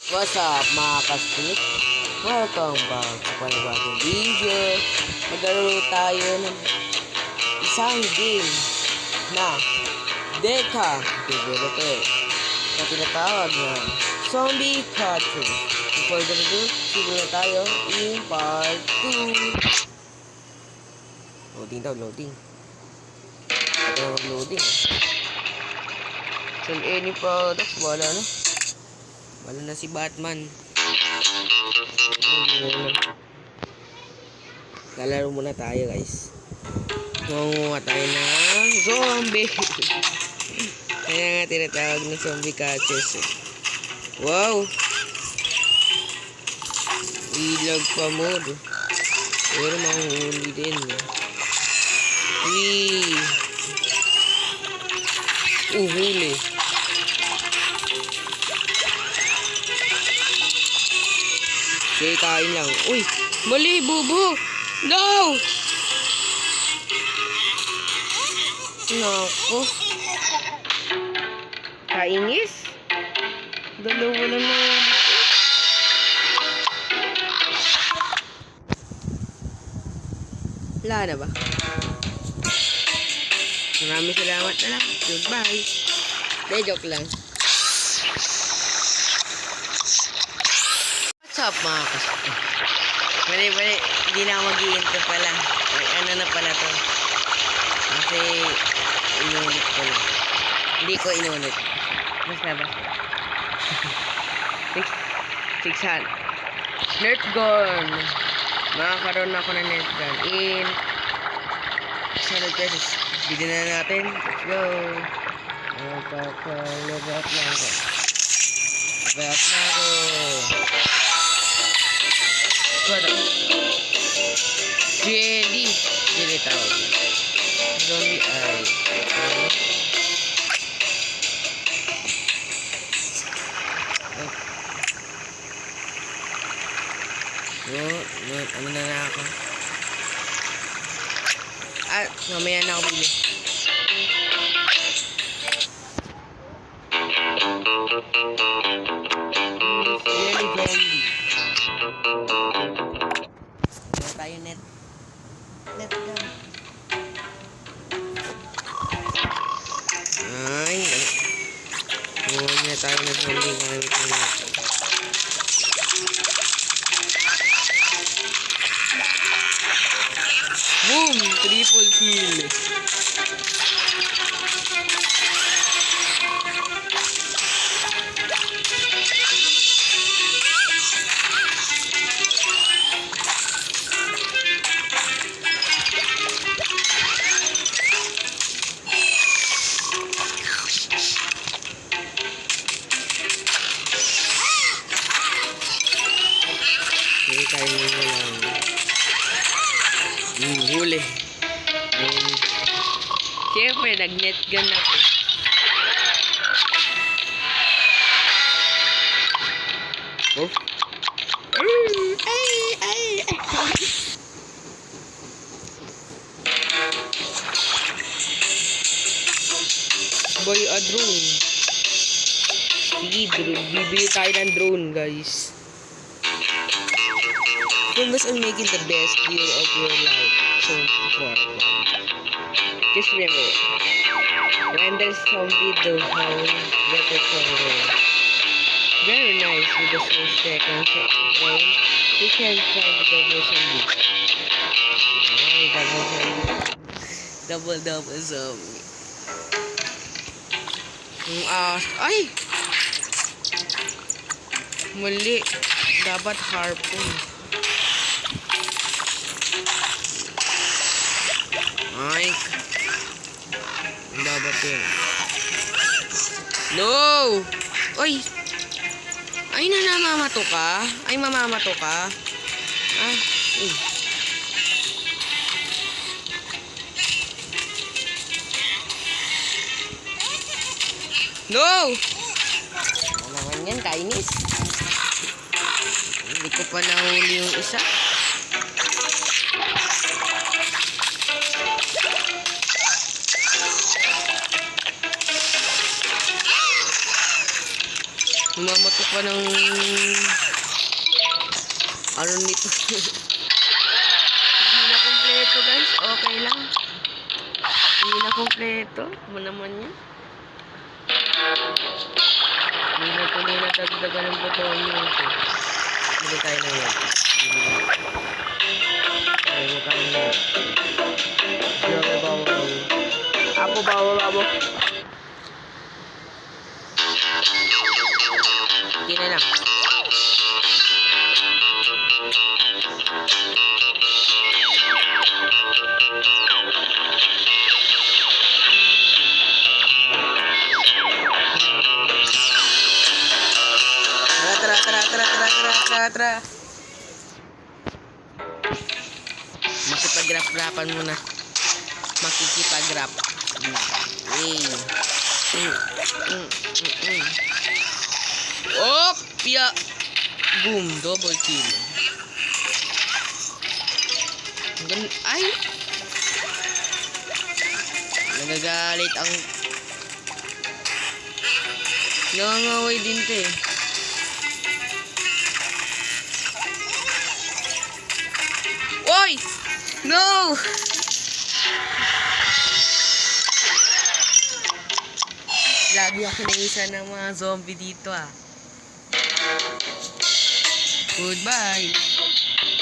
What's up mga kastik? Welcome back sa panibagong video. Maglaro tayo ng isang game na Deca Developer na tinatawag na Zombie Cartoon. Before we do, siguro tayo in part 2. Loading daw, loading. Ito na mag-loading. So any products, wala na. Wala na si Batman. Lalaro muna tayo guys. Mangunguha tayo ng zombie. Kaya nga tinatawag na zombie catchers eh. Wow! Ilag pa mode. Pero mahuhuli din eh. Huli. Okay, kain lang. Uy! Mali, bubo! No! Nako. Kainis? Dalawa lang na. Wala na ba? Maraming salamat na lang. Goodbye. De, joke lang. What's up mga kasama? Bali, hindi na mag-i-intro pala. Ay, ano na pala to? Kasi, inulit ko lang. Hindi ko inulit. Basta. 600. Nerf gun. Makakaroon ako ng nerf gun. In 600 pesos. Bili na natin. Let's go. Level up na ako. Jelly. Jelly tawag. Zombie eye. Ano na ako? Mamaya na ako bili. Jelly zombie. Wala tayo net. Net gun. Ay. Huwag tayo na zombie. Maramit na natin. Boom! Triple kill. Hindi tayo nyo lang. Huli. Siyempre, nag-net gun ako. Oh. Boy, a drone. Sige, bibili tayo ng drone, guys. Focus on making the best deal of your life so far. Just remember, when there's zombie, the whole better for you. Very nice with the 4 seconds of rain. You can find the double zombie. Ay, double zombie. Double zombie. Ay! Mali. Dapat harpoon. Ay. Dapat yun. No! Oy! Ay, namamato ka? Ay, mamamato ka? No! Ano naman yan, kainis? Hindi ko pa nahuli yung isa. Mamatok pa ng... Ano nito? Hindi na kompleto guys. Okay lang. Hindi na kompleto. Mo naman yan. Hindi na tuloy na dagdagan ng button nito. Bili tayo na yan. Ay, mukhang na. Grabe bawo. Apo bawo. Hindi na lang. Tara. Makipag-rap-rapan muna. Makikipag-rap. Op! Ya! Boom! Double kill. Ay! Nagagalit ang... Nangangaway din to eh. Oy! No! Lagi ako naisa ng mga zombie dito ah. Goodbye!